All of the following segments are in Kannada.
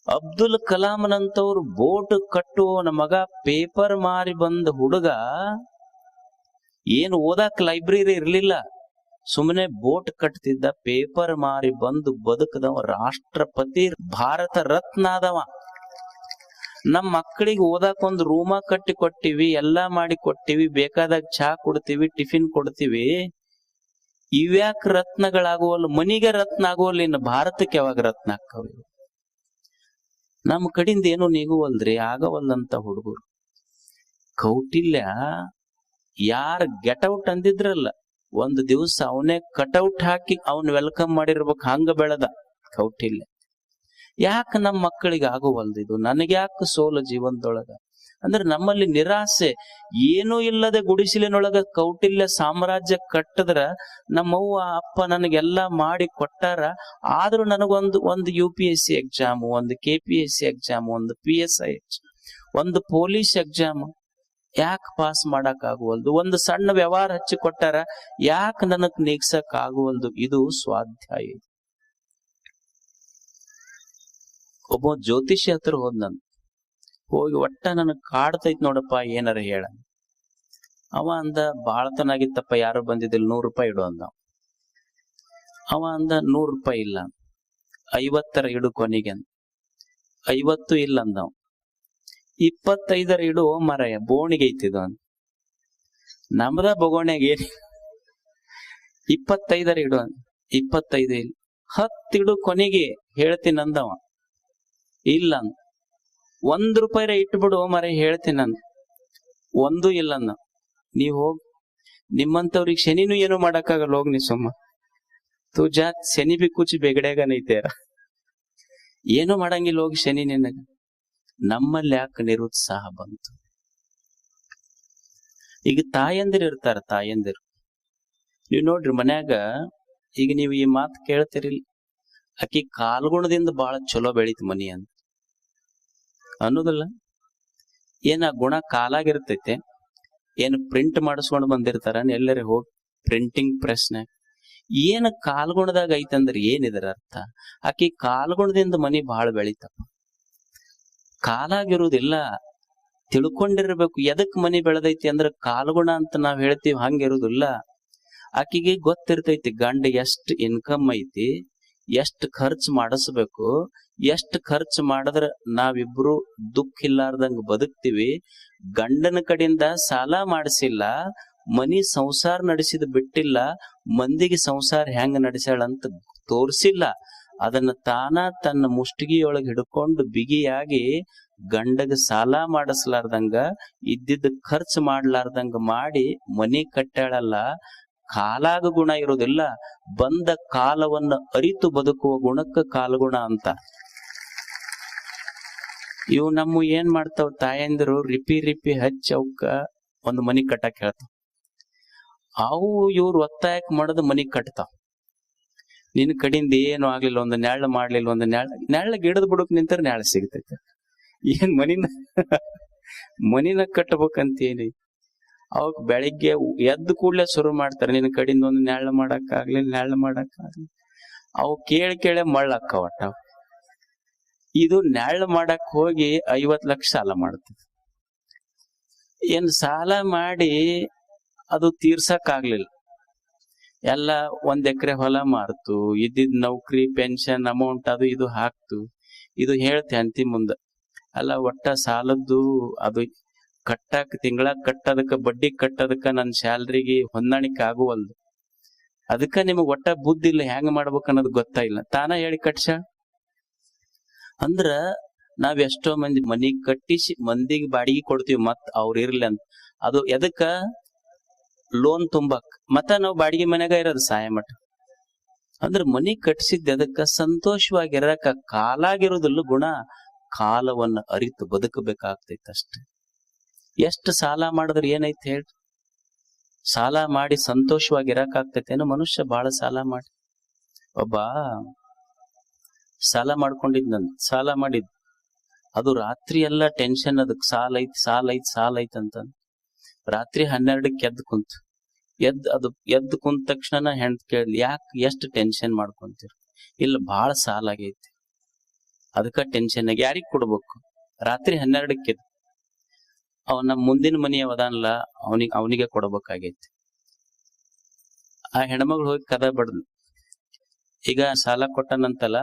ಅಬ್ದುಲ್ ಕಲಾಂನಂತವ್ರು ಬೋಟ್ ಕಟ್ಟುವವನ ಮಗ ಪೇಪರ್ ಮಾರಿ ಬಂದ ಹುಡುಗ ಏನು ಓದಾಕ್ ಲೈಬ್ರರಿ ಇರ್ಲಿಲ್ಲ, ಸುಮ್ಮನೆ ಬೋಟ್ ಕಟ್ತಿದ್ದ, ಪೇಪರ್ ಮಾರಿ ಬಂದು ಬದುಕದವ, ರಾಷ್ಟ್ರಪತಿ, ಭಾರತ ರತ್ನ ಆದವ. ನಮ್ ಮಕ್ಕಳಿಗೆ ಓದಾಕ ಒಂದು ರೂಮ ಕಟ್ಟಿ ಕೊಟ್ಟಿವಿ, ಎಲ್ಲಾ ಮಾಡಿ ಕೊಟ್ಟಿವಿ, ಬೇಕಾದಾಗ ಚಹಾ ಕೊಡ್ತೀವಿ, ಟಿಫಿನ್ ಕೊಡ್ತೀವಿ. ಇವ್ಯಾಕ್ ರತ್ನಗಳಾಗುವಲ್ಲ? ಮನಿಗೆ ರತ್ನ ಆಗುವಲ್ಲ, ಇನ್ನು ಭಾರತಕ್ಕೆ ಯಾವಾಗ ರತ್ನ ಆಕ್ಕವ? ನಮ್ಮ ಕಡಿಂದ ಏನು ನೀಗುವಲ್ರಿ, ಆಗವಲ್ಲಂತ ಹುಡುಗರು. ಕೌಟಿಲ್ಯ ಯಾರ್ ಗೆಟೌಟ್ ಅಂದಿದ್ರಲ್ಲ, ಒಂದು ದಿವಸ ಅವನೇ ಕಟೌಟ್ ಹಾಕಿ ಅವನ್ ವೆಲ್ಕಮ್ ಮಾಡಿರ್ಬೇಕು, ಹಂಗ ಬೆಳೆದ ಕೌಟಿಲ್ಯ. ಯಾಕೆ ನಮ್ಮ ಮಕ್ಕಳಿಗೆ ಆಗುವಲ್ದಿದು? ನನಗ್ಯಾಕೆ ಸೋಲು ಜೀವನದೊಳಗ? ಅಂದ್ರೆ ನಮ್ಮಲ್ಲಿ ನಿರಾಸೆ. ಏನೂ ಇಲ್ಲದೆ ಗುಡಿಸಿಲಿನೊಳಗ ಕೌಟಿಲ್ಯ ಸಾಮ್ರಾಜ್ಯ ಕಟ್ಟದ್ರ ನಮ್ಮವ್ವ ಅಪ್ಪ ನನಗೆಲ್ಲಾ ಮಾಡಿ ಕೊಟ್ಟಾರ, ಆದ್ರೂ ನನಗೊಂದು UPSC ಎಕ್ಸಾಮ್, ಒಂದು KPSC ಎಕ್ಸಾಮ್, ಒಂದು PSI ಎಕ್ಸಾಮ್, ಒಂದು ಪೊಲೀಸ್ ಎಕ್ಸಾಮ್ ಯಾಕೆ ಪಾಸ್ ಮಾಡಕ್ ಆಗುವಲ್ದು? ಒಂದು ಸಣ್ಣ ವ್ಯವಹಾರ ಹಚ್ಚಿ ಕೊಟ್ಟಾರ, ಯಾಕೆ ನನಗ್ ನೀಗ್ಸಕ್ ಆಗುವಲ್ದು? ಇದು ಸ್ವಾಧ್ಯಾಯ. ಒಬ್ಬ ಜ್ಯೋತಿಷಿ ಹತ್ರ ಹೋಗಿ ಒಟ್ಟ ನನಗ್ ಕಾಡ್ತೈತ್ ನೋಡಪ್ಪ, ಏನಾರ ಹೇಳ. ಅವ ಅಂದ, ಬಾಳತನಾಗಿತ್ತಪ್ಪ, ಯಾರು ಬಂದಿದ್ದಿಲ್ಲ, 100 ರೂಪಾಯಿ ಇಡು ಅಂದ. ಅವ ಅಂದ, 100 ರೂಪಾಯಿ ಇಲ್ಲ, 50 ಇಡು ಕೊನೆಗೆ ಅಂದ. 50 ಇಲ್ಲ ಅಂದವ. 25 ಇಡು ಮರಯ, ಬೋಣಿಗೆ ಐತಿದು ಅಂತ. ನಮ್ದ ಬಗೋಣ್ಯಾಗ ಏನ್, 25 ಇಡು ಅಂತ. 25 ಇಲ್ಲ, 10 ಇಡು ಕೊನೆಗೆ ಹೇಳ್ತೀನಿ ಅಂದವ. ಇಲ್ಲ ಅಂದ. 1 ರೂಪಾಯಿ ಇಟ್ಬಿಡು ಮರ, ಹೇಳ್ತೀನಿ ಅಂದ. 1 ಇಲ್ಲ ಅಂದ. ನೀವ್ ಹೋಗ್, ನಿಮ್ಮಂತವ್ರಿಗೆ ಶನಿನೂ ಏನು ಮಾಡಕ್ಕಾಗಲ್ಲ, ಹೋಗ್ ನೀ ಸುಮ್ಮ. ತುಜಾ ಶನಿ ಬಿ ಕುಚ್ ಬೆಗಡ್ಯಾಗ ನೈತೇರ, ಏನು ಮಾಡಂಗಿಲ್ಲ, ಹೋಗಿ ಶನಿ ನಿನಗ. ನಮ್ಮಲ್ಲಿ ಯಾಕೆ ನಿರುತ್ಸಾಹ ಬಂತು? ಈಗ ತಾಯಂದಿರು ಇರ್ತಾರ, ತಾಯಂದಿರು ನೀವ್ ನೋಡ್ರಿ ಮನ್ಯಾಗ, ಈಗ ನೀವು ಈ ಮಾತು ಕೇಳ್ತಿರಿಲ್ಲ, ಆಕಿ ಕಾಲ್ಗುಣದಿಂದ ಬಹಳ ಚಲೋ ಬೆಳೀತು ಮನಿ ಅಂತ ಅನ್ನೋದಿಲ್ಲ. ಏನ ಗುಣ ಕಾಲಾಗಿರ್ತೈತೆ, ಏನು ಪ್ರಿಂಟ್ ಮಾಡಿಸ್ಕೊಂಡು ಬಂದಿರ್ತಾರ ಎಲ್ಲರೂ ಹೋಗಿ ಪ್ರಿಂಟಿಂಗ್ ಪ್ರೆಸ್ನಾಗ. ಏನ ಕಾಲ್ಗುಣದಾಗ ಐತಂದ್ರೆ ಏನಿದರ ಅರ್ಥ? ಆಕಿ ಕಾಲ್ಗುಣದಿಂದ ಮನಿ ಬಹಳ ಬೆಳಿತಪ್ಪ. ಕಾಲಾಗಿರುವುದಿಲ್ಲ, ತಿಳ್ಕೊಂಡಿರ್ಬೇಕು. ಎದಕ್ ಮನಿ ಬೆಳೆದೈತಿ ಅಂದ್ರೆ ಕಾಲ್ಗುಣ ಅಂತ ನಾವ್ ಹೇಳ್ತೀವಿ, ಹಂಗಿರುವುದಿಲ್ಲ. ಆಕಿಗೆ ಗೊತ್ತಿರ್ತೈತಿ ಗಂಡ ಎಷ್ಟ್ ಇನ್ಕಮ್ ಐತಿ, ಎಷ್ಟ್ ಖರ್ಚು ಮಾಡಿಸ್ಬೇಕು, ಎಷ್ಟ್ ಖರ್ಚು ಮಾಡಿದ್ರ ನಾವಿಬ್ರು ದುಃಖ ಇಲ್ಲಾರ್ದಂಗ ಬದುಕ್ತಿವಿ. ಗಂಡನ ಕಡೆಯಿಂದ ಸಾಲ ಮಾಡಿಸಿಲ್ಲ, ಮನಿ ಸಂಸಾರ ನಡೆಸಿದ ಬಿಟ್ಟಿಲ್ಲ, ಮಂದಿಗೆ ಸಂಸಾರ ಹೆಂಗ ನಡೆಸ್ಯಾಳಂತ ತೋರ್ಸಿಲ್ಲ. ಅದನ್ನ ತಾನ ತನ್ನ ಮುಷ್ಟಿಗೆಯೊಳಗೆ ಹಿಡ್ಕೊಂಡು ಬಿಗಿಯಾಗಿ ಗಂಡಗ ಸಾಲ ಮಾಡಿಸ್ಲಾರ್ದಂಗ, ಇದ್ದಿದ್ದ ಖರ್ಚು ಮಾಡ್ಲಾರ್ದಂಗ ಮಾಡಿ ಮನಿ ಕಟ್ಟಾಳಲ್ಲ. ಕಾಲಾಗ ಗುಣ ಇರೋದಿಲ್ಲ, ಬಂದ ಕಾಲವನ್ನ ಅರಿತು ಬದುಕುವ ಗುಣಕ್ಕ ಕಾಲಗುಣ ಅಂತ. ಇವು ನಮ್ಮ ಏನ್ ಮಾಡ್ತಾವ ತಾಯಂದಿರು, ರಿಪಿ ಹಚ್ಚಿ ಅವಕ್ಕ ಒಂದು ಮನಿ ಕಟ್ಟಕ್ ಹೇಳ್ತಾವ. ಅವು ಇವ್ರು ಒತ್ತಾಯಕ್ ಮಾಡದ ಮನಿ ಕಟ್ತಾವ. ನಿನ್ ಕಡಿಂದ ಏನು ಆಗ್ಲಿಲ್ಲ, ಒಂದು ನೆಳ್ಳ ಮಾಡ್ಲಿಲ್ಲ, ಒಂದು ನೆಳ್ಳ ಗಿಡದ ಬುಡಕ್ ನಿಂತರ ನೆಳ ಸಿಗ್ತೈತೆ. ಏನ್ ಮನಿನ ಕಟ್ಟಬೇಕಂತೇನಿ. ಅವಕ್ ಬೆಳಿಗ್ಗೆ ಎದ್ದು ಕೂಡ್ಲೆ ಶುರು ಮಾಡ್ತಾರೆ, ನಿನ್ ಕಡಿಂದ ಒಂದು ನೆಳ್ಳ ಮಾಡಕ್ ಆಗ್ಲಿ. ಅವು ಕೇಳಿ ಮಳ್ಳಕ್ಕ ಒಟ್ಟ. ಇದು ನೆಳ್ಳ ಮಾಡಕ್ ಹೋಗಿ 50 ಲಕ್ಷ ಸಾಲ ಮಾಡ್ತದೆ. ಏನ್ ಸಾಲ ಮಾಡಿ ಅದು ತೀರ್ಸಕ್ ಆಗ್ಲಿಲ್ಲ, ಎಲ್ಲ 1 ಎಕರೆ ಹೊಲ ಮಾರ್ತು, ಇದ್ದಿದ್ ನೌಕರಿ ಪೆನ್ಷನ್ ಅಮೌಂಟ್ ಅದು ಇದು ಹಾಕ್ತು. ಇದು ಹೇಳ್ತೆ ಅಂತಿ ಮುಂದ, ಅಲ್ಲ ಒಟ್ಟ ಸಾಲದ್ದು ಅದು ಕಟ್ಟಾಕ, ತಿಂಗಳ ಕಟ್ಟದಕ್ಕ ಬಡ್ಡಿ ಕಟ್ಟದಕ್ಕ ನನ್ನ ಸ್ಯಾಲ್ರಿಗೆ ಹೊಂದಾಣಿಕೆ ಆಗುವಲ್ದು. ಅದಕ್ಕ ನಿಮಗ್ ಒಟ್ಟ ಬುದ್ಧಿ ಇಲ್ಲ, ಹೆಂಗ ಮಾಡ್ಬೇಕ ಅನ್ನೋದು ಗೊತ್ತಾಯಿಲ್ಲ, ತಾನ ಹೇಳಿ ಕಟ್ಸ. ಅಂದ್ರ ನಾವ್ ಎಷ್ಟೋ ಮಂದಿ ಮನಿ ಕಟ್ಟಿಸಿ ಮಂದಿಗೆ ಬಾಡಿಗೆ ಕೊಡ್ತೀವಿ, ಮತ್ ಅವ್ರ ಇರ್ಲಿ ಅಂತ. ಅದು ಎದಕ್ಕ? ಲೋನ್ ತುಂಬಕ್. ಮತ್ತ ನಾವ್ ಬಾಡಿಗೆ ಮನ್ಯಾಗ ಇರೋದು ಸಾಯ ಮಠ. ಅಂದ್ರ ಮನಿ ಕಟ್ಸಿದ್ ಎದಕ್ಕ? ಸಂತೋಷವಾಗಿರಕ. ಕಾಲಾಗಿರೋದಿಲ್ಲ ಗುಣ, ಕಾಲವನ್ನ ಅರಿತು ಬದುಕಬೇಕಾಗ್ತೈತೆ ಅಷ್ಟೆ. ಎಷ್ಟು ಸಾಲ ಮಾಡಿದ್ರೆ ಏನೈತಿ ಹೇಳ್ರಿ? ಸಾಲ ಮಾಡಿ ಸಂತೋಷವಾಗಿರಕ್ ಆಗ್ತೈತೇನೋ? ಮನುಷ್ಯ ಬಾಳ ಸಾಲ ಮಾಡಿ, ಒಬ್ಬ ಸಾಲ ಸಾಲ ಮಾಡಿದ್, ಅದು ರಾತ್ರಿ ಎಲ್ಲ ಟೆನ್ಷನ್, ಅದಕ್ ಸಾಲ ಐತ್ ಅಂತ. ರಾತ್ರಿ 12ಕ್ಕೆ ಎದ್ದು ಕುಂತ ತಕ್ಷಣ ಹೆಂಡ್ತಿ ಕೇಳಿದ್ಲು, ಯಾಕೆ ಎಷ್ಟು ಟೆನ್ಷನ್ ಮಾಡ್ಕೊಂತೀರಿ? ಇಲ್ಲ, ಬಾಳ ಸಾಲ ಆಗೈತಿ. ಅದಕ್ಕ ಟೆನ್ಷನ್ ಆಗಿ ಯಾರಿಗ್ ಕೊಡ್ಬೇಕು? ರಾತ್ರಿ 12ಕ್ಕೆ ಅವನ ಮುಂದಿನ ಮನೆಯವದಾನಲ್ಲ, ಅವನಿಗೆ ಕೊಡ್ಬೇಕಾಗೈತಿ. ಆ ಹೆಣ್ಮಗಳು ಹೋಗಿ ಕದ ಬಡ್ದು, ಈಗ ಸಾಲ ಕೊಟ್ಟನಂತಲ್ಲ,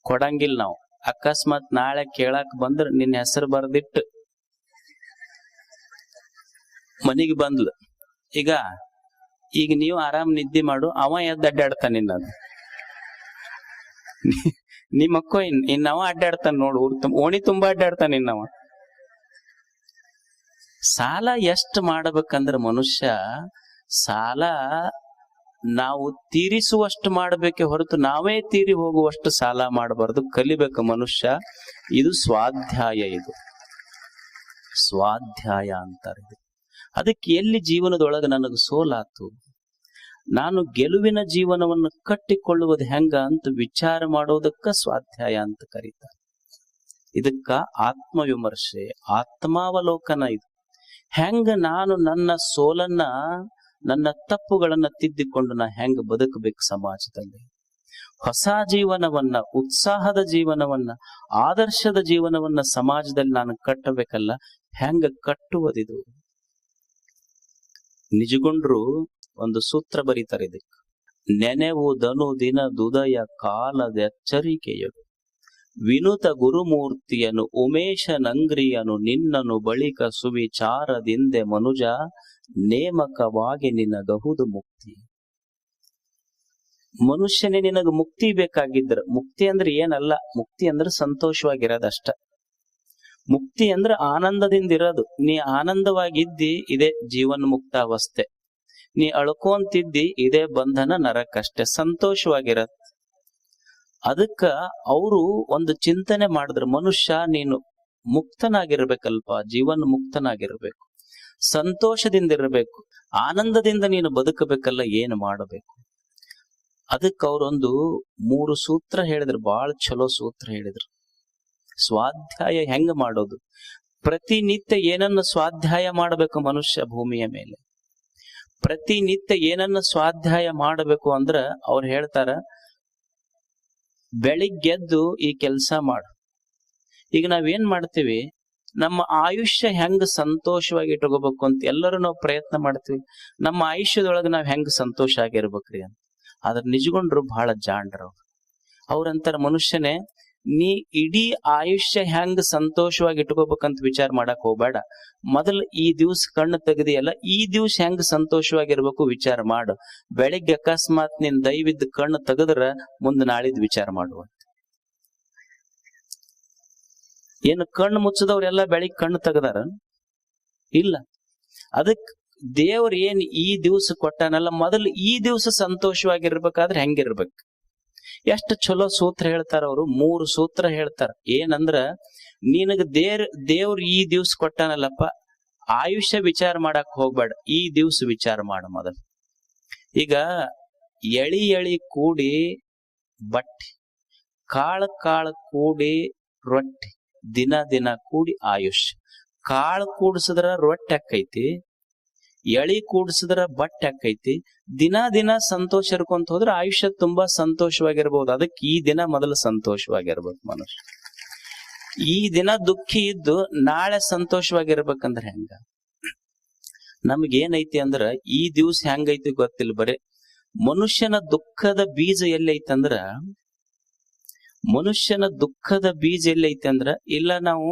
ಕೊಡಂಗಿಲ್ಲ ನಾವು. ಅಕಸ್ಮಾತ್ ನಾಳೆ ಕೇಳಾಕ್ ಬಂದ್ರ ನಿನ್ನ ಹೆಸರು ಬರ್ದಿಟ್ಟು ಮನಿಗೆ ಬಂದ್ಲು. ಈಗ ನೀವು ಆರಾಮ್ ನಿದ್ದೆ ಮಾಡು, ಅವ ಎದ್ದು ಅಡ್ಡಾಡ್ತಾನ. ನಿಮ್ಮಕ್ಕೋ ಇನ್ನವ ಅಡ್ಡಾಡ್ತಾನ ನೋಡು, ಓಣಿ ತುಂಬಾ ಅಡ್ಡಾಡ್ತಾನ ಇನ್ನವ. ಸಾಲ ಎಷ್ಟು ಮಾಡ್ಬೇಕಂದ್ರ ಮನುಷ್ಯ ಸಾಲ ನಾವು ತೀರಿಸುವಷ್ಟು ಮಾಡಬೇಕೆ ಹೊರತು ನಾವೇ ತೀರಿ ಹೋಗುವಷ್ಟು ಸಾಲ ಮಾಡಬಾರ್ದು. ಕಲಿಬೇಕು ಮನುಷ್ಯ. ಇದು ಸ್ವಾಧ್ಯಾಯ, ಇದು ಸ್ವಾಧ್ಯಾಯ ಅಂತಾರೆ. ಅದಕ್ಕೆ ಎಲ್ಲಿ ಜೀವನದೊಳಗೆ ನನಗೆ ಸೋಲಾತು, ನಾನು ಗೆಲುವಿನ ಜೀವನವನ್ನು ಕಟ್ಟಿಕೊಳ್ಳುವುದು ಹೆಂಗ ಅಂತ ವಿಚಾರ ಮಾಡೋದಕ್ಕ ಸ್ವಾಧ್ಯಾಯ ಅಂತ ಕರೀತಾರೆ. ಇದಕ್ಕ ಆತ್ಮವಿಮರ್ಶೆ, ಆತ್ಮಾವಲೋಕನ. ಇದು ಹೆಂಗ ನಾನು ನನ್ನ ಸೋಲನ್ನ, ನನ್ನ ತಪ್ಪುಗಳನ್ನ ತಿದ್ದಿಕೊಂಡು ನಾ ಹೆಂಗ ಬದುಕಬೇಕು ಸಮಾಜದಲ್ಲಿ, ಹೊಸ ಜೀವನವನ್ನ, ಉತ್ಸಾಹದ ಜೀವನವನ್ನ, ಆದರ್ಶದ ಜೀವನವನ್ನ ಸಮಾಜದಲ್ಲಿ ನಾನು ಕಟ್ಟಬೇಕಲ್ಲ. ಹೆಂಗ ಕಟ್ಟುವುದಿದು? ನಿಜಗೊಂಡ್ರು ಒಂದು ಸೂತ್ರ ಬರೀತಾರೆ ಇದಕ್ಕೆ. ನೆನೆವುದನು ದಿನದುದಯ ಕಾಲದೆಚ್ಚರಿಕೆಯದು, ವಿನುತ ಗುರುಮೂರ್ತಿಯನು ಉಮೇಶನಂಗ್ರಿಯನು ನಿನ್ನನು ಬಳಿಕ ಸುವಿಚಾರದಿಂದೆ ಮನುಜ, ನೇಮಕವಾಗಿ ನಿನಗಹುದು ಮುಕ್ತಿ. ಮನುಷ್ಯನೇ ನಿನಗ ಮುಕ್ತಿ ಬೇಕಾಗಿದ್ರ, ಮುಕ್ತಿ ಅಂದ್ರೆ ಏನಲ್ಲ, ಮುಕ್ತಿ ಅಂದ್ರೆ ಸಂತೋಷವಾಗಿರೋದಷ್ಟ. ಮುಕ್ತಿ ಅಂದ್ರೆ ಆನಂದದಿಂದ ಇರೋದು. ನೀ ಆನಂದವಾಗಿದ್ದಿ, ಇದೇ ಜೀವನ್ ಮುಕ್ತ ಅವಸ್ಥೆ. ನೀ ಅಳ್ಕೊಂತಿದ್ದಿ, ಇದೇ ಬಂಧನ, ನರಕಷ್ಟೇ. ಸಂತೋಷವಾಗಿರತ್. ಅದಕ್ಕ ಅವರು ಒಂದು ಚಿಂತನೆ ಮಾಡಿದ್ರು, ಮನುಷ್ಯ ನೀನು ಮುಕ್ತನಾಗಿರ್ಬೇಕಲ್ಪ, ಜೀವನ್ ಮುಕ್ತನಾಗಿರ್ಬೇಕು, ಸಂತೋಷದಿಂದ ಇರಬೇಕು, ಆನಂದದಿಂದ ನೀನು ಬದುಕಬೇಕಲ್ಲ, ಏನು ಮಾಡಬೇಕು? ಅದಕ್ಕೆ ಅವರೊಂದು 3 ಸೂತ್ರ ಹೇಳಿದ್ರು, ಬಹಳ ಚಲೋ ಸೂತ್ರ ಹೇಳಿದ್ರು. ಸ್ವಾಧ್ಯಾಯ ಹೆಂಗ ಮಾಡೋದು? ಪ್ರತಿನಿತ್ಯ ಏನನ್ನ ಸ್ವಾಧ್ಯಾಯ ಮಾಡಬೇಕು ಮನುಷ್ಯ ಭೂಮಿಯ ಮೇಲೆ? ಪ್ರತಿನಿತ್ಯ ಏನನ್ನ ಸ್ವಾಧ್ಯಾಯ ಮಾಡಬೇಕು ಅಂದ್ರ ಅವ್ರು ಹೇಳ್ತಾರ, ಬೆಳಿಗ್ಗೆದ್ದು ಈ ಕೆಲಸ ಮಾಡು. ಈಗ ನಾವೇನ್ ಮಾಡ್ತೀವಿ, ನಮ್ಮ ಆಯುಷ್ಯ ಹೆಂಗ ಸಂತೋಷವಾಗಿ ಇಟ್ಕೋಬೇಕು ಅಂತ ಎಲ್ಲರೂ ನಾವು ಪ್ರಯತ್ನ ಮಾಡ್ತೀವಿ. ನಮ್ಮ ಆಯುಷ್ಯದೊಳಗೆ ನಾವ್ ಹೆಂಗ ಸಂತೋಷ ಆಗಿರ್ಬೇಕ್ರಿ ಅಂತ. ಆದ್ರ ನಿಜಗೊಂಡ್ರು ಬಹಳ ಜಾಣ್ರು. ಅವ್ರಂತಾರ, ಮನುಷ್ಯನೇ ನೀ ಇಡೀ ಆಯುಷ್ಯ ಹೆಂಗ ಸಂತೋಷವಾಗಿ ಇಟ್ಕೋಬೇಕಂತ ವಿಚಾರ ಮಾಡಕ್ ಹೋಗ್ಬೇಡ. ಮೊದಲು ಈ ದಿವ್ಸ ಕಣ್ಣು ತೆಗೆದಿಯಲ್ಲ, ಈ ದಿವ್ಸ ಹೆಂಗ ಸಂತೋಷವಾಗಿರ್ಬೇಕು ವಿಚಾರ ಮಾಡು. ಬೆಳಿಗ್ಗೆ ಅಕಸ್ಮಾತ್ ನಿನ್ ದೈವಿದ್ದ ಕಣ್ಣು ತೆಗೆದ್ರ ಮುಂದೆ ನಾಳಿದ್ ವಿಚಾರ ಮಾಡುವ. ಏನು ಕಣ್ಣು ಮುಚ್ಚದವ್ರೆಲ್ಲ ಬೆಳಿಗ್ಗೆ ಕಣ್ಣು ತೆಗದಾರ? ಇಲ್ಲ. ಅದಕ್ ದೇವ್ರ ಏನ್ ಈ ದಿವ್ಸ ಕೊಟ್ಟಾನಲ್ಲ, ಮೊದಲು ಈ ದಿವ್ಸ ಸಂತೋಷವಾಗಿರ್ಬೇಕಾದ್ರೆ ಹೆಂಗಿರ್ಬೇಕು? ಎಷ್ಟು ಚಲೋ ಸೂತ್ರ ಹೇಳ್ತಾರ ಅವರು. 3 ಸೂತ್ರ ಹೇಳ್ತಾರ. ಏನಂದ್ರ, ನಿನಗ ದೇವ್ರ ಈ ದಿವ್ಸ ಕೊಟ್ಟಾನಲ್ಲಪ್ಪ, ಆಯುಷ್ಯ ವಿಚಾರ ಮಾಡಕ್ ಹೋಗ್ಬೇಡ, ಈ ದಿವ್ಸ ವಿಚಾರ ಮಾಡ ಮೊದಲು. ಈಗ ಎಳಿ ಕೂಡಿ ಬಟ್ಟೆ, ಕಾಳು ಕೂಡಿ ರೊಟ್ಟಿ, ದಿನ ಕೂಡಿ ಆಯುಷ್ಯ. ಕಾಳು ಕೂಡಿಸಿದ್ರ ರೊಟ್ಟಿ ಆಕೈತಿ, ಎಳಿ ಕೂಡಿಸಿದ್ರ ಬಟ್ಟೆ ಆಕೈತಿ. ದಿನ ಸಂತೋಷ ಇರ್ಕೊಂತ ಹೋದ್ರೆ ಆಯುಷ್ಯ ತುಂಬಾ ಸಂತೋಷವಾಗಿರ್ಬಹುದು. ಅದಕ್ಕೆ ಈ ದಿನ ಮೊದಲು ಸಂತೋಷವಾಗಿರ್ಬೇಕು ಮನುಷ್ಯ. ಈ ದಿನ ದುಃಖಿ ಇದ್ದು ನಾಳೆ ಸಂತೋಷವಾಗಿರ್ಬೇಕಂದ್ರೆ ಹೆಂಗ? ನಮ್ಗೇನೈತಿ ಅಂದ್ರ, ಈ ದಿವ್ಸ ಹೆಂಗೈತಿ ಗೊತ್ತಿಲ್ಲ. ಬರೇ ಮನುಷ್ಯನ ದುಃಖದ ಬೀಜ ಎಲ್ಲೈತಂದ್ರ, ಮನುಷ್ಯನ ದುಃಖದ ಬೀಜ ಎಲ್ಲೈತಿ ಅಂದ್ರ, ಇಲ್ಲ ನಾವು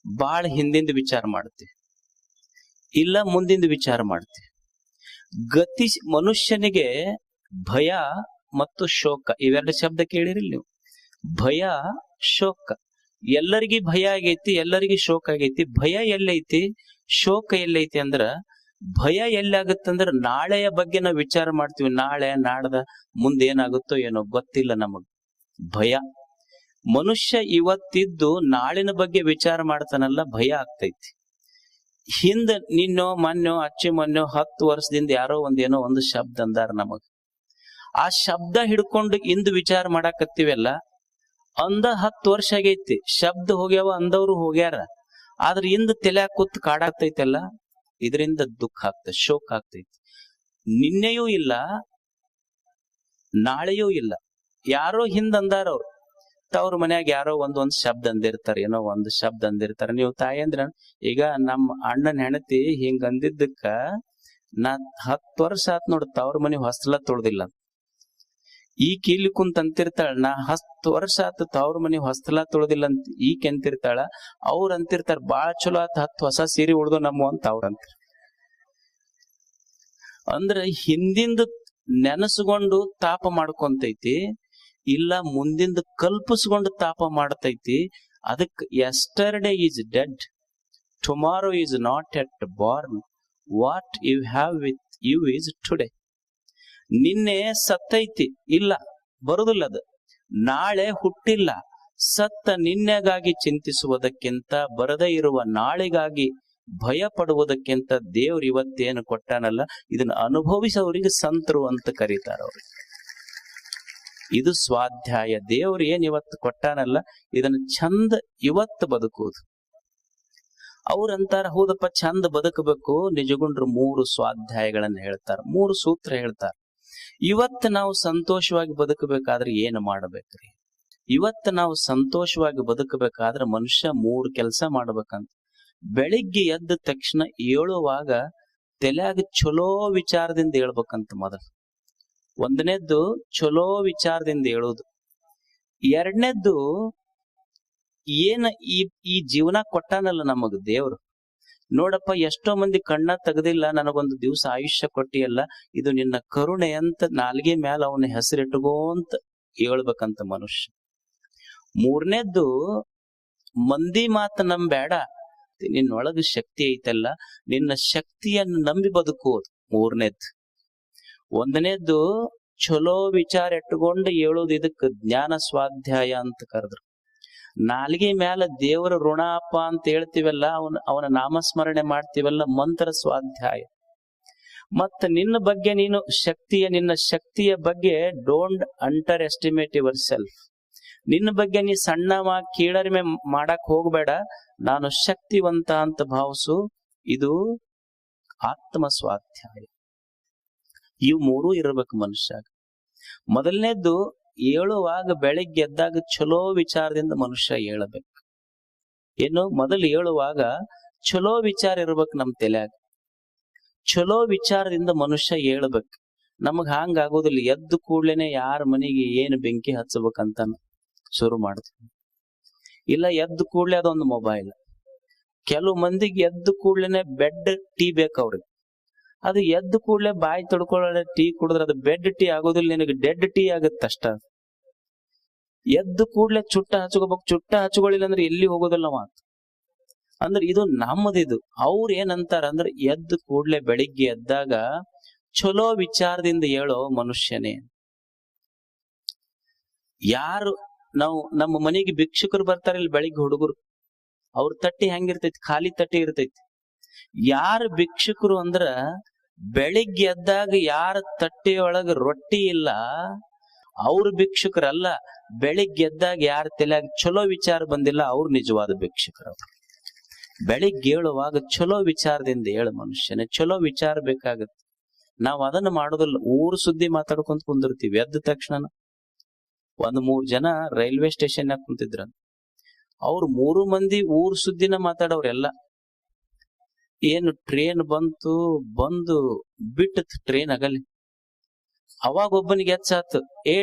ಬಾಳ ಹಿಂದಿಂದ ವಿಚಾರ ಮಾಡ್ತೀವಿ, ಇಲ್ಲ ಮುಂದಿಂದ ವಿಚಾರ ಮಾಡ್ತೀವಿ. ಮನುಷ್ಯನಿಗೆ ಭಯ ಮತ್ತು ಶೋಕ, ಇವೆರಡು ಶಬ್ದ ಕೇಳಿರಿ ನೀವು. ಭಯ, ಶೋಕ. ಎಲ್ಲರಿಗೂ ಭಯ ಆಗೈತಿ, ಎಲ್ಲರಿಗೂ ಶೋಕ ಆಗೈತಿ. ಭಯ ಎಲ್ಲೈತಿ, ಶೋಕ ಎಲ್ಲೈತಿ ಅಂದ್ರ, ಭಯ ಎಲ್ಲಾಗತ್ತಂದ್ರ ನಾಳೆಯ ಬಗ್ಗೆ ನಾವು ವಿಚಾರ ಮಾಡ್ತೀವಿ. ನಾಳೆ ನಾಡ್ದ ಮುಂದೇನಾಗುತ್ತೋ ಏನೋ ಗೊತ್ತಿಲ್ಲ ನಮಗ್. ಭಯ. ಮನುಷ್ಯ ಇವತ್ತಿದ್ದು ನಾಳಿನ ಬಗ್ಗೆ ವಿಚಾರ ಮಾಡ್ತಾನಲ್ಲ, ಭಯ ಆಗ್ತೈತಿ. ಹಿಂದ ನಿನ್ನೋ ಮೊನ್ನೋ ಅಚ್ಚಿ ಮೊನ್ನೋ 10 ವರ್ಷದಿಂದ ಯಾರೋ ಒಂದೇನೋ ಒಂದು ಶಬ್ದ ಅಂದಾರ ನಮಗ್. ಆ ಶಬ್ದ ಹಿಡ್ಕೊಂಡು ಇಂದು ವಿಚಾರ ಮಾಡಾಕತ್ತೀವಲ್ಲ, ಅಂದ 10 ವರ್ಷ ಆಗೈತಿ. ಶಬ್ದ ಹೋಗ್ಯಾವ, ಅಂದವ್ರು ಹೋಗ್ಯಾರ. ಆದ್ರೆ ಇಂದ ತಲೆ ಕೂತ್ ಕಾಡಾಗ್ತೈತಲ್ಲ, ಇದರಿಂದ ದುಃಖ ಆಗ್ತೈತಿ, ಶೋಕ ಆಗ್ತೈತಿ. ನಿನ್ನೆಯೂ ಇಲ್ಲ, ನಾಳೆಯೂ ಇಲ್ಲ. ಯಾರೋ ಹಿಂದ್ ಅಂದಾರ ಅವ್ರು, ತವ್ರ ಮನ್ಯಾಗ ಯಾರೋ ಒಂದ್ ಶಬ್ದ ಅಂದಿರ್ತಾರ, ಏನೋ ಒಂದು ಶಬ್ದ ಅಂದಿರ್ತಾರ. ನೀವು ತಾಯಿ ಅಂದ್ರ ಈಗ ನಮ್ಮ ಅಣ್ಣನ ಹೆಂಡತಿ ಹಿಂಗ ಅಂದಿದ್ದಕ್ಕ ನಾ 10 ವರ್ಷ ಆತ್ ನೋಡ್ ತವ್ರ ಮನಿ ಹೊಸಲ ತೊಳ್ದಿಲ್ಲ. ಈ ಕೀಲಿ ಕುಂತ ಅಂತಿರ್ತಾಳ, ನಾ 10 ವರ್ಷ ಆತ ತವ್ರ ಮನಿ ಹೊಸ್ತಲ ತೊಳ್ದಿಲ್ಲ ಅಂತ ಈಕೆ ಅಂತಿರ್ತಾಳ. ಅವ್ರ ಅಂತಿರ್ತಾರ ಬಾಳ ಚಲೋ ಆತ 10 ಹೊಸ ಸೀರೆ ಉಳ್ದು ನಮ್ಮ ಅಂತ ಅವ್ರ ಅಂತಾರ. ಅಂದ್ರ ಹಿಂದಿಂದ ನೆನಸ್ಕೊಂಡು ತಾಪ ಮಾಡ್ಕೊಂತೈತಿ, ಇಲ್ಲ ಮುಂದಿಂದ ಕಲ್ಪಿಸ್ಕೊಂಡು ತಾಪ ಮಾಡ್ತೈತಿ. ಅದಕ್ yesterday is dead, tomorrow is not yet born, what you have with you is today. ನಿನ್ನೆ ಸತ್ತೈತಿ, ಇಲ್ಲ ಬರುದಿಲ್ಲ ಅದು. ನಾಳೆ ಹುಟ್ಟಿಲ್ಲ. ಸತ್ತ ನಿನ್ನೆಗಾಗಿ ಚಿಂತಿಸುವುದಕ್ಕಿಂತ, ಬರದೇ ಇರುವ ನಾಳೆಗಾಗಿ ಭಯ ಪಡುವುದಕ್ಕಿಂತ ದೇವ್ರು ಇವತ್ತೇನು ಕೊಟ್ಟಾನಲ್ಲ, ಇದನ್ನ ಅನುಭವಿಸೋರಿಗೆ ಸಂತರು ಅಂತ ಕರೀತಾರ ಅವ್ರಿಗೆ. ಇದು ಸ್ವಾಧ್ಯಾಯ. ದೇವ್ರು ಏನ್ ಇವತ್ತು ಕೊಟ್ಟಾನಲ್ಲ, ಇದನ್ನ ಚಂದ ಇವತ್ತು ಬದುಕುವುದು. ಅವ್ರಂತಾರ, ಹೌದಪ್ಪ ಚಂದ ಬದುಕಬೇಕು. ನಿಜಗುಂಡ್ರು 3 ಸ್ವಾಧ್ಯಾಯಗಳನ್ನ ಹೇಳ್ತಾರ, 3 ಸೂತ್ರ ಹೇಳ್ತಾರ. ಇವತ್ತು ನಾವು ಸಂತೋಷವಾಗಿ ಬದುಕಬೇಕಾದ್ರೆ ಏನು ಮಾಡಬೇಕ್ರಿ? ಇವತ್ತು ನಾವು ಸಂತೋಷವಾಗಿ ಬದುಕಬೇಕಾದ್ರೆ ಮನುಷ್ಯ 3 ಕೆಲಸ ಮಾಡ್ಬೇಕಂತ. ಬೆಳಿಗ್ಗೆ ಎದ್ದ ತಕ್ಷಣ ಏಳುವಾಗ ತಲೆಯಾಗ ಚಲೋ ವಿಚಾರದಿಂದ ಹೇಳ್ಬೇಕಂತ. ಮೊದಲು 1ನೇದ್ದು ಚಲೋ ವಿಚಾರದಿಂದ ಹೇಳೋದು. 2ನೇದ್ದು ಏನ ಈ ಜೀವನ ಕೊಟ್ಟಾನಲ್ಲ ನಮಗ್ ದೇವ್ರು, ನೋಡಪ್ಪ ಎಷ್ಟೋ ಮಂದಿ ಕಣ್ಣ ತೆಗ್ದಿಲ್ಲ, ನನಗೊಂದು ದಿವಸ ಆಯುಷ್ಯ ಕೊಟ್ಟಿಯಲ್ಲ, ಇದು ನಿನ್ನ ಕರುಣೆ ಅಂತ ನಾಲ್ಗೆ ಮ್ಯಾಲ ಅವನ ಹೆಸರಿಟ್ಟುಗೋಂತ ಹೇಳ್ಬೇಕಂತ ಮನುಷ್ಯ. 3ನೇದ್ದು ಮಂದಿ ಮಾತು ನಂಬೇಡ, ನಿನ್ನೊಳಗ ಶಕ್ತಿ ಐತಲ್ಲ, ನಿನ್ನ ಶಕ್ತಿಯನ್ನು ನಂಬಿ ಬದುಕುವುದು 3ನೇದ್ದು. 1ನೇದ್ದು ಚಲೋ ವಿಚಾರ ಇಟ್ಟುಕೊಂಡು ಹೇಳೋದು, ಇದಕ್ಕೆ ಜ್ಞಾನ ಸ್ವಾಧ್ಯಾಯ ಅಂತ ಕರೆದ್ರು. ನಾಲ್ಗೆ ಮ್ಯಾಲ ದೇವರ ಋಣಪ್ಪ ಅಂತ ಹೇಳ್ತೀವಲ್ಲ, ಅವನ ನಾಮಸ್ಮರಣೆ ಮಾಡ್ತೀವಲ್ಲ, ಮಂತ್ರ ಸ್ವಾಧ್ಯಾಯ. ಮತ್ತ ನಿನ್ನ ಬಗ್ಗೆ ನೀನು ನಿನ್ನ ಶಕ್ತಿಯ ಬಗ್ಗೆ don't under estimate your self. ನಿನ್ನ ಬಗ್ಗೆ ನೀ ಸಣ್ಣ ಕೀಳರಿಮೆ ಮಾಡಕ್ ಹೋಗ್ಬೇಡ, ನಾನು ಶಕ್ತಿವಂತ ಅಂತ ಭಾವಿಸು. ಇದು ಆತ್ಮ ಸ್ವಾಧ್ಯಾಯ. ಇವು 3 ಇರ್ಬೇಕು ಮನುಷ್ಯಾಗ. ಮೊದಲನೇದ್ದು ಏಳುವಾಗ ಬೆಳಿಗ್ಗೆ ಎದ್ದಾಗ ಚಲೋ ವಿಚಾರದಿಂದ ಮನುಷ್ಯ ಏಳಬೇಕು. ಏನು? ಮೊದಲು ಏಳುವಾಗ ಚಲೋ ವಿಚಾರ ಇರ್ಬೇಕು ನಮ್ ತಲೆಯಾಗ. ಚಲೋ ವಿಚಾರದಿಂದ ಮನುಷ್ಯ ಏಳ್ಬೇಕು. ನಮಗ್ ಹಂಗ ಆಗೋದಿಲ್ಲ. ಎದ್ದು ಕೂಡ್ಲೇನೆ ಯಾರ ಮನೆಗೆ ಏನು ಬೆಂಕಿ ಹಚ್ಚಬೇಕಂತ ಶುರು ಮಾಡ್ತೀವಿ. ಇಲ್ಲ ಎದ್ದು ಕೂಡ್ಲೆ ಅದೊಂದು ಮೊಬೈಲ್. ಕೆಲವು ಮಂದಿಗೆ ಎದ್ದು ಕೂಡ್ಲೇನೆ ಬೆಡ್ ಟೀ ಬೇಕು ಅವ್ರಿಗೆ. ಅದು ಎದ್ದು ಕೂಡ್ಲೆ ಬಾಯಿ ತೊಡ್ಕೊಳ್ಳೋ ಟೀ ಕುಡಿದ್ರೆ ಅದು ಬೆಡ್ ಟೀ ಆಗೋದಿಲ್ಲ, ನಿನಗೆ ಡೆಡ್ ಟೀ ಆಗುತ್ತಷ್ಟ. ಎದ್ದು ಕೂಡ್ಲೆ ಚುಟ್ಟ ಹಚ್ಕೋಬೇಕು, ಚುಟ್ಟ ಹಚ್ಕೊಳ್ಳಿಲ್ಲ ಅಂದ್ರೆ ಎಲ್ಲಿ ಹೋಗೋದಿಲ್ಲ ಮಾತು. ಅಂದ್ರೆ ಇದು ನಮ್ಮದಿದು. ಅವ್ರ ಏನಂತಾರ ಅಂದ್ರೆ ಎದ್ದು ಕೂಡ್ಲೆ ಬೆಳಿಗ್ಗೆ ಎದ್ದಾಗ ಚಲೋ ವಿಚಾರದಿಂದ ಹೇಳೋ ಮನುಷ್ಯನೇ. ಯಾರು ನಮ್ಮ ಮನೆಗೆ ಭಿಕ್ಷುಕರು ಬರ್ತಾರೆ ಇಲ್ಲಿ ಬೆಳಿಗ್ಗೆ ಹುಡುಗರು, ಅವ್ರ ತಟ್ಟಿ ಹೆಂಗಿರ್ತೈತಿ? ಖಾಲಿ ತಟ್ಟಿ ಇರ್ತೈತಿ. ಯಾರು ಭಿಕ್ಷುಕರು ಅಂದ್ರ ಬೆಳಿಗ್ಗೆ ಎದ್ದಾಗ ಯಾರ ತಟ್ಟೆಯೊಳಗ ರೊಟ್ಟಿ ಇಲ್ಲ ಅವ್ರ ಭಿಕ್ಷುಕರಲ್ಲ. ಬೆಳಿಗ್ಗೆ ಎದ್ದಾಗ ಯಾರ ತಲೆಯಾಗ ಚಲೋ ವಿಚಾರ ಬಂದಿಲ್ಲ ಅವ್ರು ನಿಜವಾದ ಭಿಕ್ಷುಕರು. ಬೆಳಿಗ್ಗೆ ಏಳುವಾಗ ಚಲೋ ವಿಚಾರದಿಂದ ಹೇಳ ಮನುಷ್ಯನೇ. ಚಲೋ ವಿಚಾರ ಬೇಕಾಗತ್ತೆ. ನಾವ್ ಅದನ್ನ ಮಾಡೋದಿಲ್ಲ. ಊರು ಸುದ್ದಿ ಮಾತಾಡ್ಕೊಂತ ಕುಂದಿರ್ತೀವಿ. ಎದ್ದ ತಕ್ಷಣ 3 ಜನ ರೈಲ್ವೆ ಸ್ಟೇಷನ್ ನಾಗ ಕುಂತಿದ್ರ. ಅವ್ರು 3 ಮಂದಿ ಊರ್ ಸುದ್ದಿನ ಮಾತಾಡೋರೆಲ್ಲ. ಏನು ಟ್ರೇನ್ ಬಂದು ಬಿಟ್ಟತ್ ಟ್ರೇನ್ ಆಗಲಿ. ಅವಾಗ ಒಬ್ಬನಿಗೆ ಎಚ್ಚಾತು,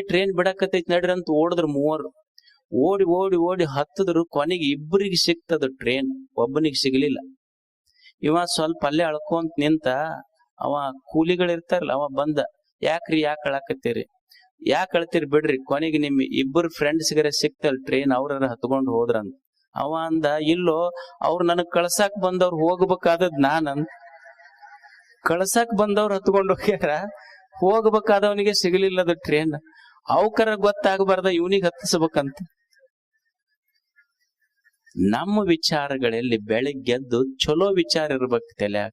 ಟ್ರೇನ್ ಬಿಡಕತ್ತೈತಿ ನಡ್ರಿ ಅಂತ ಓಡಿದ್ರು 3. ಓಡಿ ಓಡಿ ಓಡಿ ಹತ್ತದ್ರು. ಕೊನೆಗೆ 2 ಸಿಕ್ತದ ಟ್ರೇನ್, ಒಬ್ಬನಿಗೆ ಸಿಗ್ಲಿಲ್ಲ. ಇವ ಸ್ವಲ್ಪ ಅಲ್ಲೇ ಅಳ್ಕೊಂತ ನಿಂತ. ಅವ ಕೂಲಿಗಳಿರ್ತಾರಲ್ಲ, ಅವ ಬಂದ, ಯಾಕ್ರಿ ಯಾಕೆ ಅಳಕತ್ತೀರಿ? ಯಾಕೆ ಅಳ್ತೀರಿ ಬಿಡ್ರಿ, ಕೊನೆಗೆ ನಿಮ್ 2 ಫ್ರೆಂಡ್ಸ್ಗರೆ ಸಿಕ್ತಲ್ ಟ್ರೇನ್, ಅವ್ರ ಹತ್ಕೊಂಡು ಹೋದ್ರಂತ. ಅವ ಅಂದ, ಇಲ್ಲೋ ಅವ್ರು ನನಗ್ ಕಳ್ಸಾಕ್ ಬಂದವ್ರು ಹೋಗ್ಬೇಕಾದದ್ ನಾನಂದ. ಕಳ್ಸಾಕ್ ಬಂದವ್ರು ಹತ್ಕೊಂಡು ಹೋಗ್ಯಾರ, ಹೋಗ್ಬೇಕಾದವನಿಗೆ ಸಿಗಲಿಲ್ಲದ ಟ್ರೇನ್. ಅವಕರ ಗೊತ್ತಾಗಬಾರ್ದ ಇವನಿಗೆ ಹತ್ತಿಸ್ಬೇಕಂತ. ನಮ್ಮ ವಿಚಾರಗಳಲ್ಲಿ ಬೆಳಿಗ್ಗೆದ್ದು ಚಲೋ ವಿಚಾರ ಇರ್ಬೇಕು ತಲೆಯಾಗ.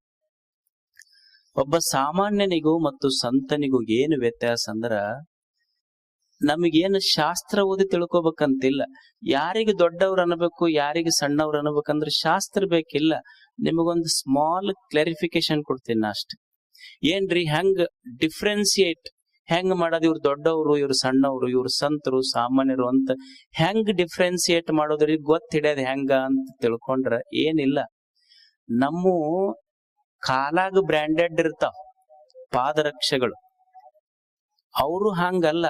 ಒಬ್ಬ ಸಾಮಾನ್ಯನಿಗೂ ಮತ್ತು ಸಂತನಿಗೂ ಏನು ವ್ಯತ್ಯಾಸ ಅಂದ್ರ, ನಮಗೇನು ಶಾಸ್ತ್ರ ಓದಿ ತಿಳ್ಕೊಬೇಕಂತಿಲ್ಲ. ಯಾರಿಗೆ ದೊಡ್ಡವ್ರು ಅನ್ಬೇಕು, ಯಾರಿಗೆ ಸಣ್ಣವ್ರು ಅನ್ಬೇಕಂದ್ರೆ ಶಾಸ್ತ್ರ ಬೇಕಿಲ್ಲ. ನಿಮಗೊಂದು ಸ್ಮಾಲ್ ಕ್ಲಾರಿಫಿಕೇಶನ್ ಕೊಡ್ತೀನಿ ಅಷ್ಟೆ. ಏನ್ರಿ, ಹೆಂಗ್ ಡಿಫ್ರೆನ್ಸಿಯೇಟ್, ಹೆಂಗ್ ಮಾಡೋದು, ಇವ್ರು ದೊಡ್ಡವರು, ಇವ್ರು ಸಣ್ಣವರು, ಇವ್ರು ಸಂತರು, ಸಾಮಾನ್ಯರು ಅಂತ ಹೆಂಗ್ ಡಿಫ್ರೆನ್ಸಿಯೇಟ್ ಮಾಡೋದ್ರಿಗೆ ಗೊತ್ತ ಹಿಡಿಯೋದ್ ಹೆಂಗ ಅಂತ ತಿಳ್ಕೊಂಡ್ರ ಏನಿಲ್ಲ. ನಮ್ಮ ಕಾಲಾಗ ಬ್ರ್ಯಾಂಡೆಡ್ ಇರ್ತಾವ ಪಾದರಕ್ಷೆಗಳು, ಅವರು ಹಂಗಲ್ಲ.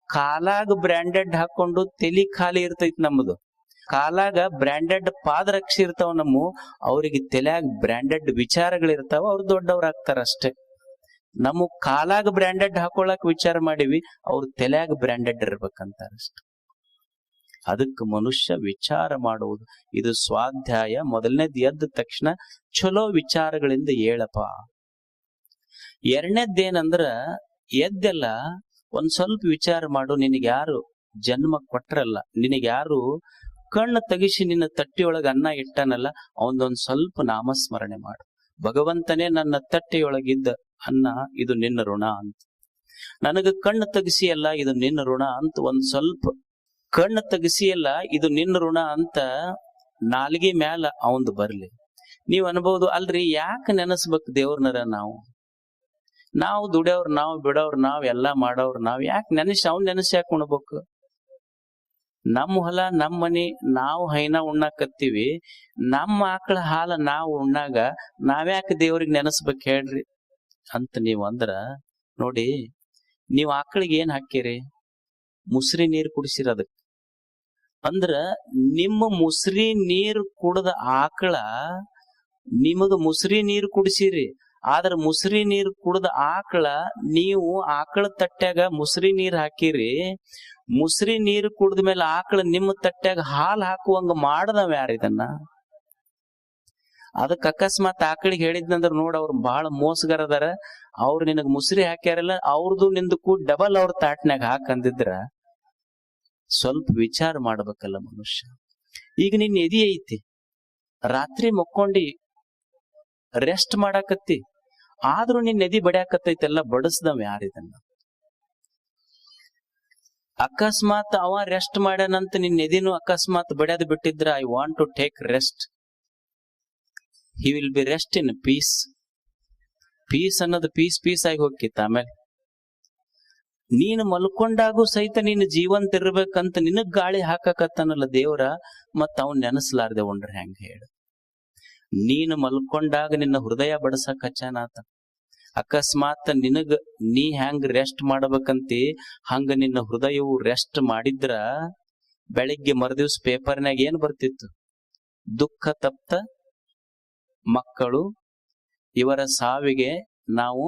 ಕಾಲಾಗ ಬ್ರ್ಯಾಂಡೆಡ್ ಹಾಕೊಂಡು ತಲಿ ಖಾಲಿ ಇರ್ತೈತಿ ನಮ್ಮದು. ಕಾಲಾಗ ಬ್ರ್ಯಾಂಡೆಡ್ ಪಾದರಕ್ಷೆ ಇರ್ತಾವ ನಮ್ಮ, ಅವ್ರಿಗೆ ತಲೆಯಾಗ ಬ್ರ್ಯಾಂಡೆಡ್ ವಿಚಾರಗಳಿರ್ತಾವ, ಅವ್ರು ದೊಡ್ಡವ್ರು ಆಗ್ತಾರ ಅಷ್ಟೇ. ನಮ್ಮ ಕಾಲಾಗ ಬ್ರ್ಯಾಂಡೆಡ್ ಹಾಕೊಳಕ್ ವಿಚಾರ ಮಾಡಿವಿ, ಅವ್ರ ತಲೆಯಾಗ ಬ್ರ್ಯಾಂಡೆಡ್ ಇರ್ಬೇಕಂತಾರಷ್ಟೆ. ಅದಕ್ಕೆ ಮನುಷ್ಯ ವಿಚಾರ ಮಾಡುವುದು, ಇದು ಸ್ವಾಧ್ಯಾಯ. ಮೊದಲನೇದ್ ಎದ್ದ ತಕ್ಷಣ ಚಲೋ ವಿಚಾರಗಳಿಂದ ಏಳಪ್ಪ. ಎರಡನೇದ್ದೇನಂದ್ರ ಎದ್ದೆಲ್ಲ ಒಂದ್ ಸ್ವಲ್ಪ ವಿಚಾರ ಮಾಡು. ನಿನಗ್ಯಾರು ಜನ್ಮ ಕೊಟ್ರಲ್ಲ, ನಿನಗ್ಯಾರು ಕಣ್ಣು ತೆಗಿಸಿ ನಿನ್ನ ತಟ್ಟಿಯೊಳಗ ಅನ್ನ ಇಟ್ಟನಲ್ಲ, ಅವನದೊಂದ್ ಸ್ವಲ್ಪ ನಾಮಸ್ಮರಣೆ ಮಾಡು. ಭಗವಂತನೇ ನನ್ನ ತಟ್ಟೆಯೊಳಗಿದ್ದ ಅನ್ನ, ಇದು ನಿನ್ನ ಋಣ ಅಂತ. ನನಗ ಕಣ್ಣು ತೆಗಿಸಿಯಲ್ಲ, ಇದು ನಿನ್ನ ಋಣ ಅಂತ ಒಂದ್ ಸ್ವಲ್ಪ ಕಣ್ಣು ತೆಗಿಸಿಯಲ್ಲ, ಇದು ನಿನ್ನ ಋಣ ಅಂತ ನಾಲ್ಗೆ ಮ್ಯಾಲ ಅವಂದು ಬರ್ಲಿ. ನೀವ್ ಅನ್ಬಹುದು, ಅಲ್ರಿ ಯಾಕೆ ನೆನಸ್ಬೇಕು ದೇವ್ರನರ? ನಾವು ದುಡಿಯೋರ್, ನಾವು ಬಿಡೋರ್, ನಾವ್ ಎಲ್ಲಾ ಮಾಡೋರ್, ನಾವ್ ಯಾಕೆ ಅವ್ನ್ ನೆನಸಿ ಯಾಕೆ ಉಣ್ಬೇಕು? ನಮ್ಮ ಹೊಲ, ನಮ್ಮ ಮನಿ, ನಾವು ಹೈನ ಉಣ್ಣಾಕತ್ತೀವಿ. ನಮ್ಮ ಆಕಳ ಹಾಲ ನಾವು ಉಣ್ಣಾಗ ನಾವ್ಯಾಕೆ ದೇವ್ರಿಗೆ ನೆನಸ್ಬೇಕು ಹೇಳ್ರಿ ಅಂತ ನೀವ್ ಅಂದ್ರ, ನೋಡಿ, ನೀವ್ ಆಕಳಿಗೆ ಏನ್ ಹಾಕಿರಿ? ಮುಸ್ರಿ ನೀರ್ ಕುಡಿಸಿರ ಅದಕ್ಕೆ. ಅಂದ್ರ ನಿಮ್ಮ ಮುಸ್ರಿ ನೀರ್ ಕುಡದ ಆಕಳ ನಿಮಗ ಮುಸ್ರಿ ನೀರ್ ಕುಡಿಸಿರಿ. ಆದ್ರ ಮುಸ್ರಿ ನೀರ್ ಕುಡದ ಆಕಳ, ನೀವು ಆಕಳ ತಟ್ಟ್ಯಾಗ ಮುಸ್ರಿ ನೀರ್ ಹಾಕಿರಿ. ಮುಸ್ರಿ ನೀರು ಕುಡ್ದ ಮೇಲೆ ಆಕಳ ನಿಮ್ಮ ತಟ್ಟ್ಯಾಗ ಹಾಲು ಹಾಕುವಂಗ ಮಾಡದವ ಯಾರಿದನ್ನ? ಅದಕ್ಕೆ ಅಕಸ್ಮಾತ್ ಆಕಳಿಗೆ ಹೇಳಿದ್ನಂದ್ರ, ನೋಡ್ ಅವ್ರು ಬಹಳ ಮೋಸಗಾರ ಅದಾರ, ಅವ್ರು ನಿನಗ್ ಮುಸ್ರಿ ಹಾಕ್ಯಾರಲ್ಲ, ಅವ್ರದು ನಿಂದು ಕೂಡ ಡಬಲ್ ಅವ್ರ ತಾಟ್ನ್ಯಾಗ ಹಾಕಂದಿದ್ರ ಸ್ವಲ್ಪ ವಿಚಾರ ಮಾಡ್ಬೇಕಲ್ಲ ಮನುಷ್ಯ. ಈಗ ನಿನ್ ಎದಿ ಐತಿ, ರಾತ್ರಿ ಮಕ್ಕೊಂಡಿ ರೆಸ್ಟ್ ಮಾಡಾಕತ್ತಿ, ಆದ್ರೂ ನಿನ್ ಎದಿ ಬಡ್ಯಾಕತ್ತೈತೆಲ್ಲ, ಬಡಸ್ದವ್ ಯಾರಿದನ್ನ? ಅಕಸ್ಮಾತ್ ಅವ ರೆಸ್ಟ್ ಮಾಡ್ಯಾನಂತ ನಿನ್ ಎದಿನೂ ಅಕಸ್ಮಾತ್ ಬಡ್ಯಾದ್ ಬಿಟ್ಟಿದ್ರ, I want to take rest, he will be rest in peace. Peace ಅನ್ನೋದು ಪೀಸ್ ಆಗಿ ಹೋಗಿತ್ತ. ಆಮೇಲೆ ನೀನು ಮಲ್ಕೊಂಡಾಗೂ ಸಹಿತ ನೀನು ಜೀವಂತ ಇರ್ಬೇಕಂತ ನಿನಗ್ ಗಾಳಿ ಹಾಕಕತ್ತಾನಲ್ಲ ದೇವ್ರ, ಮತ್ ಅವನ್ ನೆನಸ್ಲಾರ್ದೆ ಉಂಡ್ರೆ ಹೆಂಗ ಹೇಳು? ನೀನು ಮಲ್ಕೊಂಡಾಗ ನಿನ್ನ ಹೃದಯ ಬಡಸಕ್ ಹಚ್ಚಾನಾತ. ಅಕಸ್ಮಾತ್ ನಿನಗ ನೀ ಹೆಂಗ್ ರೆಸ್ಟ್ ಮಾಡ್ಬೇಕಂತಿ ಹಂಗ ನಿನ್ನ ಹೃದಯವು ರೆಸ್ಟ್ ಮಾಡಿದ್ರ, ಬೆಳಿಗ್ಗೆ ಮರುದಿವ್ಸ ಪೇಪರ್ನಾಗ ಏನ್ ಬರ್ತಿತ್ತು? ದುಃಖ ತಪ್ತ ಮಕ್ಕಳು, ಇವರ ಸಾವಿಗೆ ನಾವು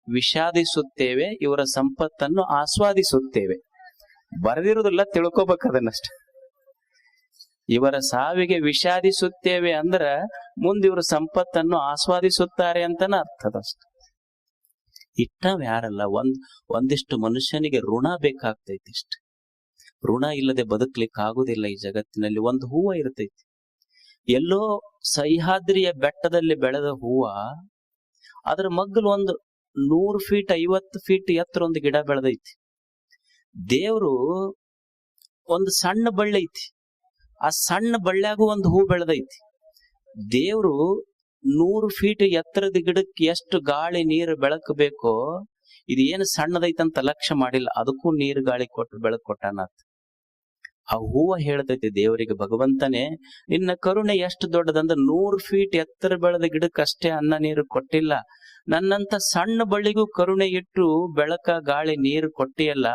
ವಿಷಾದಿಸುತ್ತೇವೆ, ಇವರ ಸಂಪತ್ತನ್ನು ಆಸ್ವಾದಿಸುತ್ತೇವೆ. ಬರೆದಿರುವುದಿಲ್ಲ, ತಿಳ್ಕೊಬೇಕದನ್ನಷ್ಟ. ಇವರ ಸಾವಿಗೆ ವಿಷಾದಿಸುತ್ತೇವೆ ಅಂದ್ರ ಮುಂದೆ ಇವರು ಸಂಪತ್ತನ್ನು ಆಸ್ವಾದಿಸುತ್ತಾರೆ ಅಂತನ ಅರ್ಥದಷ್ಟ. ಇಟ್ಟವ್ ಯಾರಲ್ಲ. ಒಂದಿಷ್ಟು ಮನುಷ್ಯನಿಗೆ ಋಣ ಬೇಕಾಗ್ತೈತಿ. ಇಷ್ಟ ಋಣ ಇಲ್ಲದೆ ಬದುಕ್ಲಿಕ್ಕೆ ಆಗುದಿಲ್ಲ ಈ ಜಗತ್ತಿನಲ್ಲಿ. ಒಂದು ಹೂವ ಇರ್ತೈತಿ, ಎಲ್ಲೋ ಸಹ್ಯಾದ್ರಿಯ ಬೆಟ್ಟದಲ್ಲಿ ಬೆಳೆದ ಹೂವ, ಅದ್ರ ಮಗ್ಗಲು ಒಂದು 100 ಫೀಟ್ 50 ಫೀಟ್ ಎತ್ತರ ಒಂದು ಗಿಡ ಬೆಳೆದೈತಿ. ದೇವ್ರು ಒಂದು ಸಣ್ಣ ಬಳ್ಳಿ ಐತಿ, ಆ ಸಣ್ಣ ಬಳ್ಳ್ಯಾಗೂ ಒಂದು ಹೂ ಬೆಳೆದೈತಿ. ದೇವ್ರು 100 ಫೀಟ್ ಎತ್ತರದ ಗಿಡಕ್ಕೆ ಎಷ್ಟು ಗಾಳಿ ನೀರು ಬೆಳಕು ಬೇಕೋ, ಇದು ಏನು ಸಣ್ಣದೈತಂತ ಲಕ್ಷ್ಯ ಮಾಡಿಲ್ಲ, ಅದಕ್ಕೂ ನೀರು ಗಾಳಿ ಕೊಟ್ಟು ಬೆಳಕು ಕೊಟ್ಟಾನತ್. ಆ ಹೂವ ಹೇಳ್ತೈತಿ ದೇವರಿಗೆ, ಭಗವಂತನೇ ನಿನ್ನ ಕರುಣೆ ಎಷ್ಟು ದೊಡ್ಡದಂದ್ರೆ 100 ಫೀಟ್ ಎತ್ತರ ಬೆಳೆದ ಗಿಡಕ್ಕೆ ಅಷ್ಟೇ ಅನ್ನ ನೀರು ಕೊಟ್ಟಿಲ್ಲ, ನನ್ನಂತ ಸಣ್ಣ ಬಳ್ಳಿಗೂ ಕರುಣೆ ಇಟ್ಟು ಬೆಳಕ ಗಾಳಿ ನೀರು ಕೊಟ್ಟಿಯಲ್ಲ,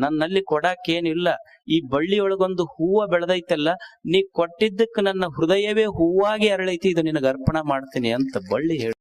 ನನ್ನಲ್ಲಿ ಕೊಡಾಕೇನಿಲ್ಲ. ಈ ಬಳ್ಳಿಯೊಳಗೊಂದು ಹೂವ ಬೆಳೆದೈತಲ್ಲ, ನೀ ಕೊಟ್ಟಿದ್ದಕ್ಕೆ ನನ್ನ ಹೃದಯವೇ ಹೂವಾಗಿ ಅರಳೈತಿ, ಇದು ನಿನಗೆ ಅರ್ಪಣೆ ಮಾಡ್ತೀನಿ ಅಂತ ಬಳ್ಳಿ ಹೇಳ.